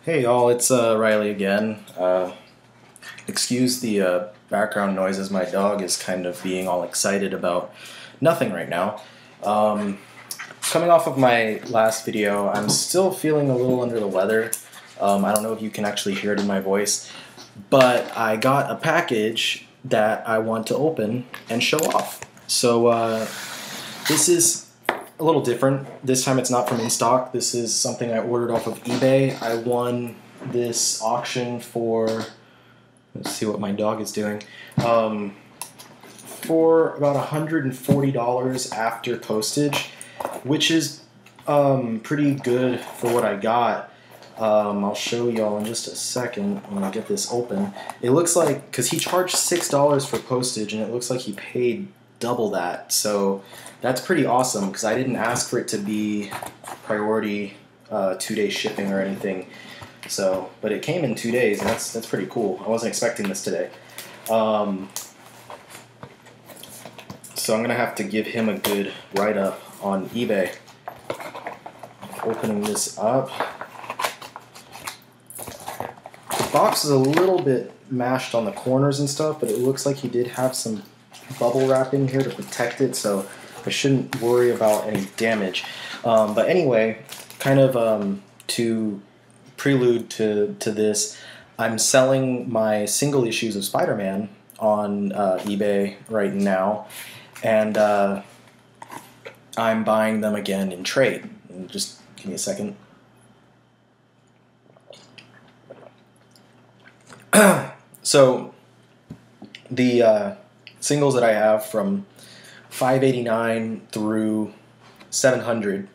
Hey y'all, it's Riley again. Excuse the background noises. My dog is kind of being all excited about nothing right now. Coming off of my last video, I'm still feeling a little under the weather. I don't know if you can actually hear it in my voice, but I got a package that I want to open and show off. So this is a little different. This time it's not from InStock. This is something I ordered off of eBay. I won this auction for, let's see what my dog is doing, for about $140 after postage, which is pretty good for what I got. I'll show y'all in just a second when I get this open. It looks like, because he charged $6 for postage, and it looks like he paid double that. So that's pretty awesome, because I didn't ask for it to be priority 2-day shipping or anything. So, but it came in 2 days, and that's pretty cool. I wasn't expecting this today. So I'm gonna have to give him a good write-up on eBay. Opening this up. The box is a little bit mashed on the corners and stuff, but it looks like he did have some bubble wrap in here to protect it, so I shouldn't worry about any damage. But anyway, kind of to prelude to this, I'm selling my single issues of Spider-Man on eBay right now, and I'm buying them again in trade. Just give me a second. So the singles that I have from $5.89 through $700,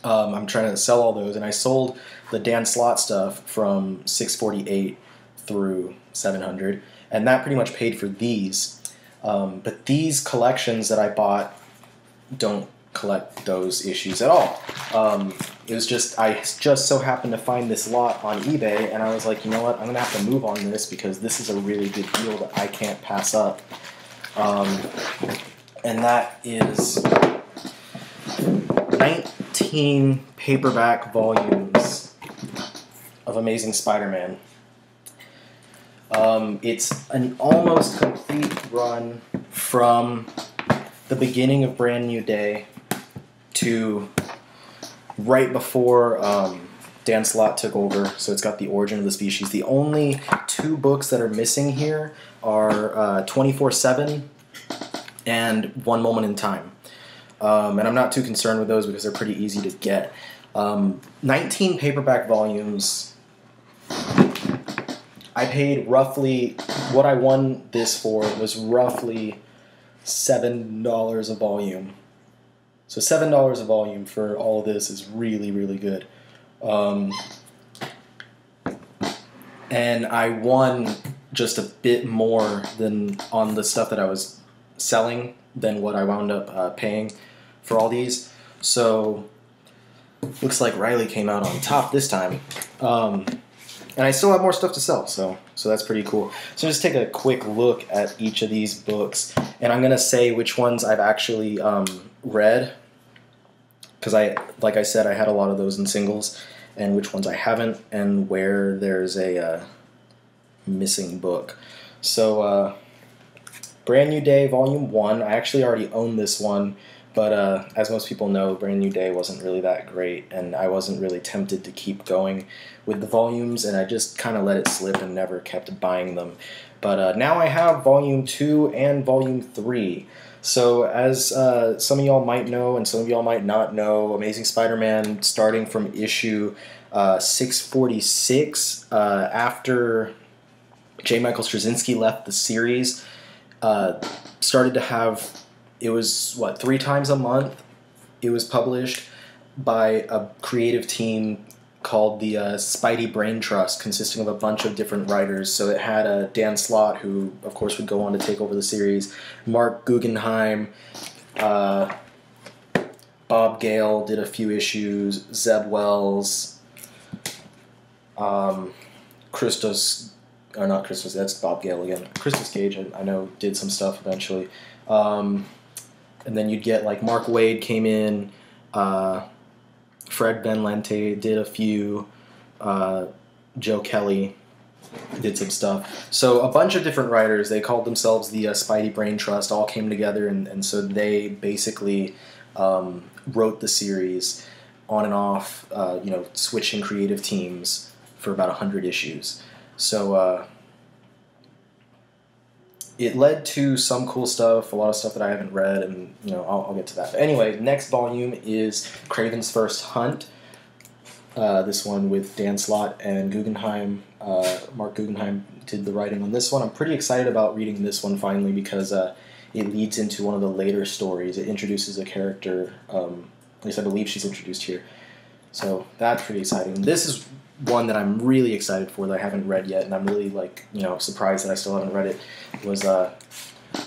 I'm trying to sell all those, and I sold the Dan Slott stuff from $648 through $700, and that pretty much paid for these. But these collections that I bought don't collect those issues at all. It was just, I just so happened to find this lot on eBay, and I was like, you know what, I'm going to have to move on this because this is a really good deal that I can't pass up. And that is 19 paperback volumes of Amazing Spider-Man. It's an almost complete run from the beginning of Brand New Day to right before Dan Slott took over, so it's got the origin of the species. The only two books that are missing here are 24/7 and One Moment in Time. And I'm not too concerned with those because they're pretty easy to get. 19 paperback volumes. I paid roughly, what I won this for was roughly $7 a volume. So $7 a volume for all of this is really, really good. And I won just a bit more than on the stuff that I was selling than what I wound up paying for all these. So looks like Riley came out on top this time. And I still have more stuff to sell, so that's pretty cool. So just take a quick look at each of these books, and I'm gonna say which ones I've actually read, because like I said, I had a lot of those in singles, and which ones I haven't, and where there's a missing book. So Brand New Day Volume 1, I actually already own this one, but as most people know, Brand New Day wasn't really that great, and I wasn't really tempted to keep going with the volumes, and I just kind of let it slip and never kept buying them. But now I have Volume 2 and Volume 3. So as some of y'all might know, and some of y'all might not know, Amazing Spider-Man, starting from issue 646, after J. Michael Straczynski left the series, started to have, it was, 3 times a month it was published by a creative team called the Spidey Brain Trust, consisting of a bunch of different writers. So it had Dan Slott, who of course would go on to take over the series, Mark Guggenheim, Bob Gale did a few issues, Zeb Wells, Christos, or not Christos, that's Bob Gale again, Christos Gage, I know, did some stuff eventually. And then you'd get like Mark Waid came in, Fred Ben Lente did a few, Joe Kelly did some stuff. So a bunch of different writers, they called themselves the Spidey Brain Trust, all came together, and so they basically wrote the series on and off, switching creative teams for about 100 issues. So it led to some cool stuff, a lot of stuff that I haven't read, and I'll get to that. But anyway, next volume is Kraven's First Hunt. This one with Dan Slott and Guggenheim. Mark Guggenheim did the writing on this one. I'm pretty excited about reading this one finally because it leads into one of the later stories. It introduces a character, at least I believe she's introduced here. So that's pretty exciting. This is one that I'm really excited for that I haven't read yet, and I'm really surprised that I still haven't read it. It was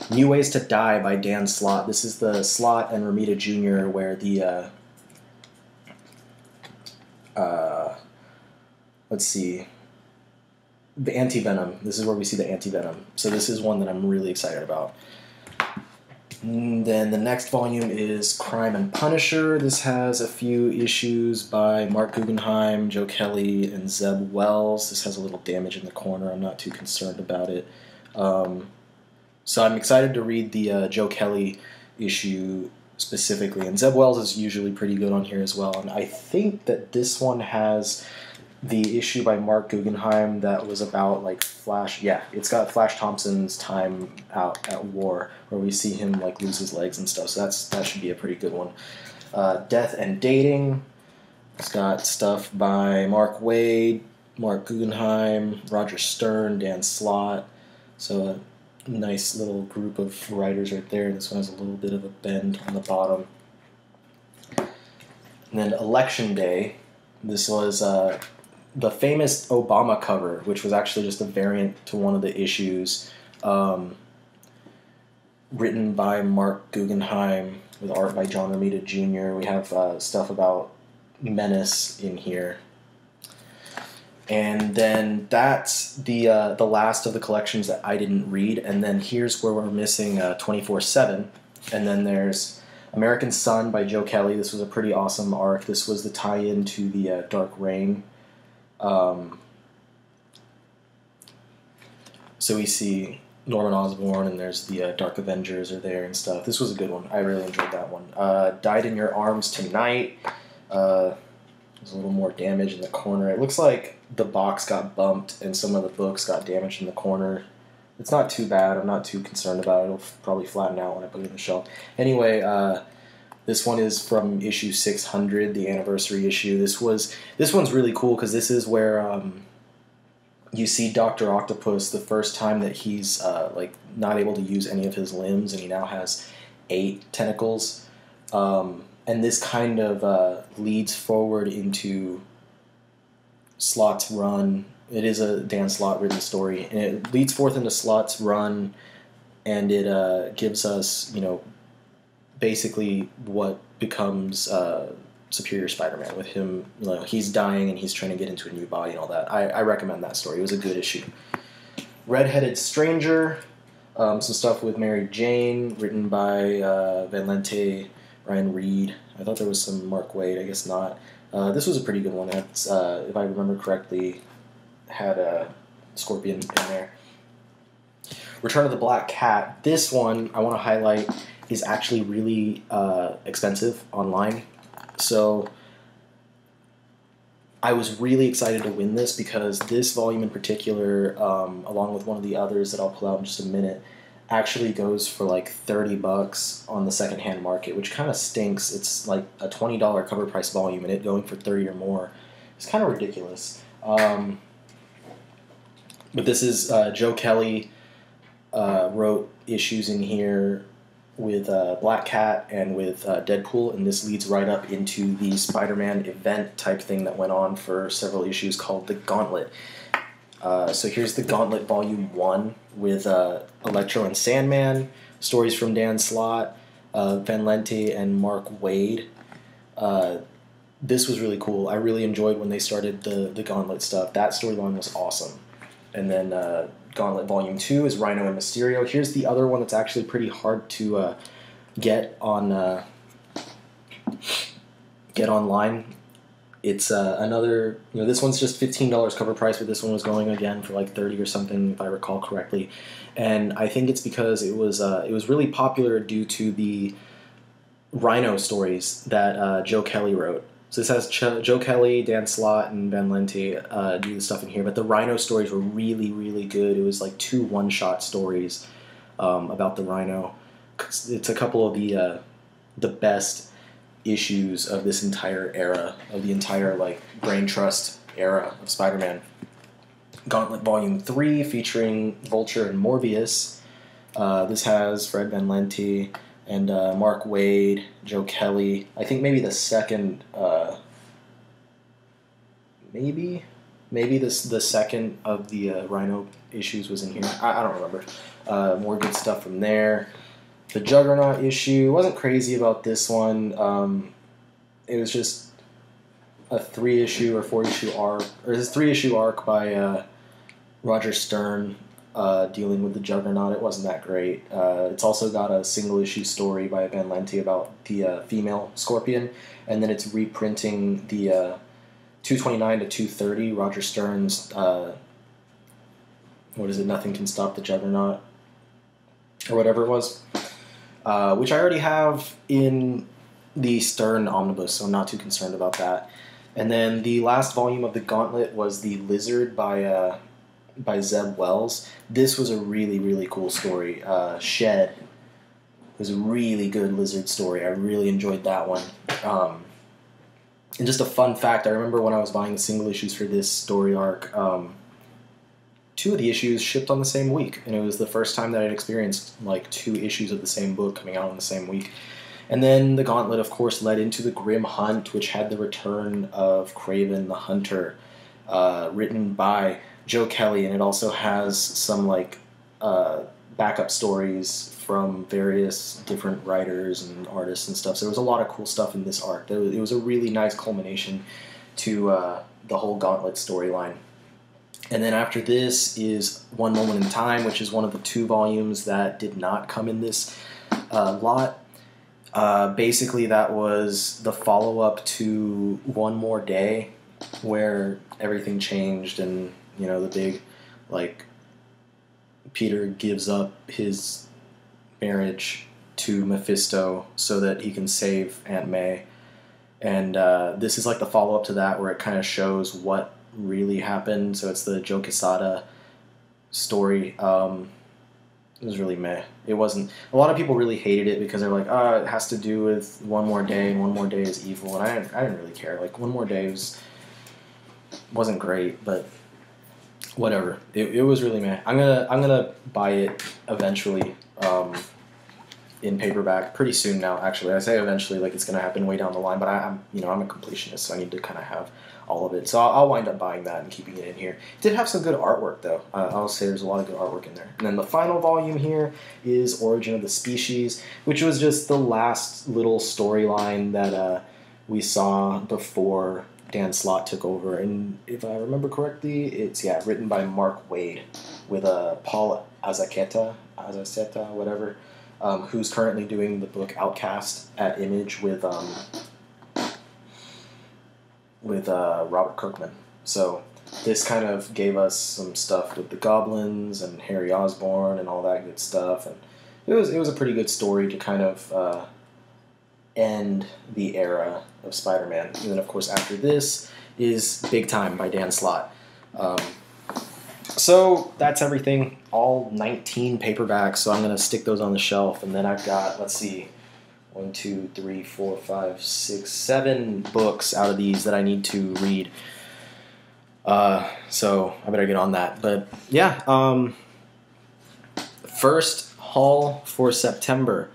New Ways to Die by Dan Slott. This is the Slott and Romita Jr. where the let's see, the Anti-Venom. This is where we see the Anti-Venom. So this is one that I'm really excited about. And then the next volume is Crime and Punisher. This has a few issues by Mark Guggenheim, Joe Kelly, and Zeb Wells. This has a little damage in the corner. I'm not too concerned about it. So I'm excited to read the Joe Kelly issue specifically. And Zeb Wells is usually pretty good on here as well. And I think that this one has the issue by Mark Guggenheim that was about Flash. Yeah, it's got Flash Thompson's time out at war, where we see him lose his legs and stuff. So that should be a pretty good one. Death and Dating. It's got stuff by Mark Waid, Mark Guggenheim, Roger Stern, Dan Slott. So a nice little group of writers right there. This one has a little bit of a bend on the bottom. And then Election Day. This was the famous Obama cover, which was actually just a variant to one of the issues, written by Mark Guggenheim with art by John Romita Jr. We have stuff about Menace in here. And then that's the last of the collections that I didn't read. And then here's where we're missing 24/7. And then there's American Sun by Joe Kelly. This was a pretty awesome arc. This was the tie-in to the Dark Reign. So we see Norman Osborn, and there's the Dark Avengers are there and stuff. This was a good one. I really enjoyed that one. Died in Your Arms Tonight. There's a little more damage in the corner. It looks like the box got bumped and some of the books got damaged in the corner. It's not too bad. I'm not too concerned about it. It'll probably flatten out when I put it in the shelf. Anyway, this one is from issue 600, the anniversary issue. This one's really cool because this is where you see Dr. Octopus the first time that he's not able to use any of his limbs, and he now has 8 tentacles. And this kind of leads forward into Slott's run. It is a Dan Slott written story, and it leads forth into Slott's run, and it gives us, basically what becomes Superior Spider-Man with him. He's dying and he's trying to get into a new body and all that. I recommend that story. It was a good issue. Redheaded Stranger, some stuff with Mary Jane, written by Van Lente, Ryan Reed. I thought there was some Mark Waid. I guess not. This was a pretty good one. It's, if I remember correctly, had a Scorpion in there. Return of the Black Cat. This one I want to highlight is actually really expensive online. So I was really excited to win this because this volume in particular, along with one of the others that I'll pull out in just a minute, actually goes for $30 on the secondhand market, which kind of stinks. It's like a $20 cover price volume, and it going for 30 or more is kind of ridiculous. But this is Joe Kelly wrote issues in here with Black Cat and with Deadpool, and this leads right up into the Spider-Man event type thing that went on for several issues called The Gauntlet. So here's The Gauntlet Volume 1 with Electro and Sandman, stories from Dan Slott, Van Lente, and Mark Waid. This was really cool. I really enjoyed when they started the Gauntlet stuff. That storyline was awesome. And then Gauntlet Volume 2 is Rhino and Mysterio. Here's the other one that's actually pretty hard to get on get online. It's another, this one's just $15 cover price, but this one was going again for like 30 or something, if I recall correctly. And I think it's because it was really popular due to the Rhino stories that Joe Kelly wrote. So this has Joe Kelly, Dan Slott, and Ben Lenti do the stuff in here. But the Rhino stories were really, really good. It was like 2 one-shot stories about the Rhino. It's a couple of the best issues of this entire era, of the entire like Brain Trust era of Spider-Man. Gauntlet Volume 3 featuring Vulture and Morbius. This has Fred Van Lente and Mark Waid, Joe Kelly. I think maybe the second, maybe the second of the Rhino issues was in here. I don't remember. More good stuff from there. The Juggernaut issue, wasn't crazy about this one. It was just a 3-issue or 4-issue arc, or this 3-issue arc by Roger Stern dealing with the Juggernaut. It wasn't that great. It's also got a single-issue story by Ben Lenti about the female Scorpion, and then it's reprinting the 229 to 230, Roger Stern's, Nothing Can Stop the Juggernaut, or whatever it was, which I already have in the Stern Omnibus, so I'm not too concerned about that. And then the last volume of the Gauntlet was The Lizard by Zeb Wells. This was a really, really cool story. Shed was a really good Lizard story. I really enjoyed that one. And just a fun fact, I remember when I was buying the single issues for this story arc, 2 of the issues shipped on the same week, and it was the first time that I'd experienced like 2 issues of the same book coming out on the same week. And then the Gauntlet, of course, led into the Grim Hunt, which had the return of Kraven the Hunter, written by Joe Kelly, and it also has some like backup stories from various different writers and artists and stuff. So there was a lot of cool stuff in this arc. It was a really nice culmination to the whole Gauntlet storyline. And then after this is One Moment in Time, which is one of the 2 volumes that did not come in this lot. Basically, that was the follow-up to One More Day, where everything changed, and the big, like, Peter gives up his marriage to Mephisto so that he can save Aunt May. And this is like the follow-up to that, where it kind of shows what really happened. So it's the Joe Quesada story. It was really meh. It wasn't. A lot of people really hated it because they're like, it has to do with One More Day, and One More Day is evil. And I didn't really care. Like, One More Day wasn't great, but whatever. It was really meh. I'm gonna buy it eventually, in paperback pretty soon now. Actually, I say eventually, like it's gonna happen way down the line. But I'm a completionist, so I need to kind of have all of it. So I'll wind up buying that and keeping it in here. It did have some good artwork, though. I'll say there's a lot of good artwork in there. And then the final volume here is Origin of the Species, which was just the last little storyline that we saw before Dan Slott took over. And if I remember correctly, it's, written by Mark Waid with Paul Azaceta, whatever, who's currently doing the book Outcast at Image with Robert Kirkman. So this kind of gave us some stuff with the Goblins and Harry Osborn and all that good stuff, and it was a pretty good story to kind of end the era of Spider-Man. And then of course after this is Big Time by Dan Slott. So that's everything, all 19 paperbacks, so I'm going to stick those on the shelf. And then I've got, let's see, 1, 2, 3, 4, 5, 6, 7 books out of these that I need to read. So I better get on that. But yeah, first haul for September.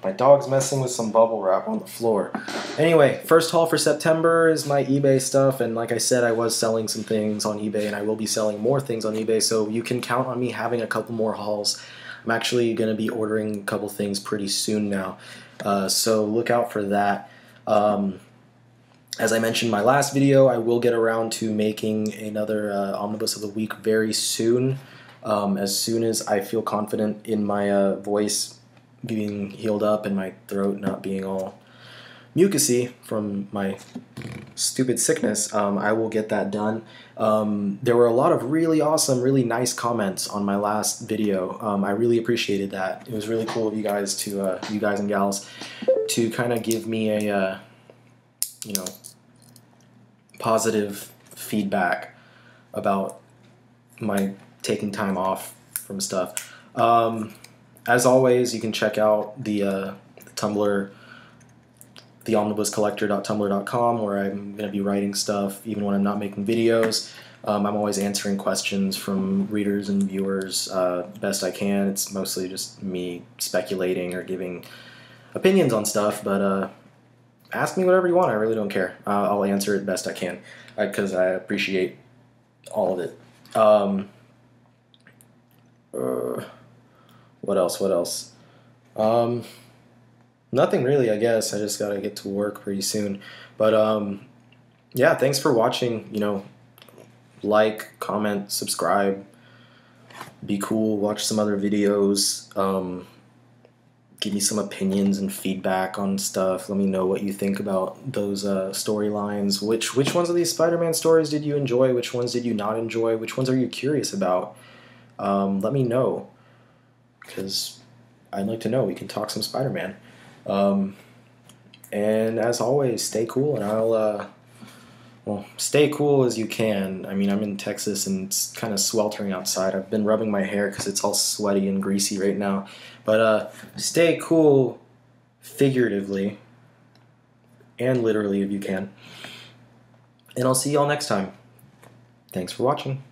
My dog's messing with some bubble wrap on the floor. Anyway, first haul for September is my eBay stuff, and like I said, I was selling some things on eBay, and I will be selling more things on eBay, so you can count on me having a couple more hauls. I'm actually going to be ordering a couple things pretty soon now, so look out for that. As I mentioned in my last video, I will get around to making another Omnibus of the Week very soon, as soon as I feel confident in my voice being healed up and my throat not being all mucusy from my stupid sickness, I will get that done. There were a lot of really awesome, really nice comments on my last video. I really appreciated that. It was really cool of you guys to, you guys and gals, to kind of give me a, you know, positive feedback about my taking time off from stuff. As always, you can check out the Tumblr, theomnibuscollector.tumblr.com, where I'm going to be writing stuff even when I'm not making videos. I'm always answering questions from readers and viewers best I can. It's mostly just me speculating or giving opinions on stuff, but ask me whatever you want. I really don't care. I'll answer it best I can because I appreciate all of it. What else? Nothing really, I guess. I just gotta get to work pretty soon. But yeah, thanks for watching. You know, like, comment, subscribe, be cool, watch some other videos, give me some opinions and feedback on stuff. Let me know what you think about those storylines. Which ones of these Spider-Man stories did you enjoy? Which ones did you not enjoy? Which ones are you curious about? Let me know, because I'd like to know. We can talk some Spider-Man. And as always, stay cool, and I'll, well, stay cool as you can. I mean, I'm in Texas, and it's kind of sweltering outside. I've been rubbing my hair because it's all sweaty and greasy right now. But, stay cool figuratively and literally if you can. And I'll see y'all next time. Thanks for watching.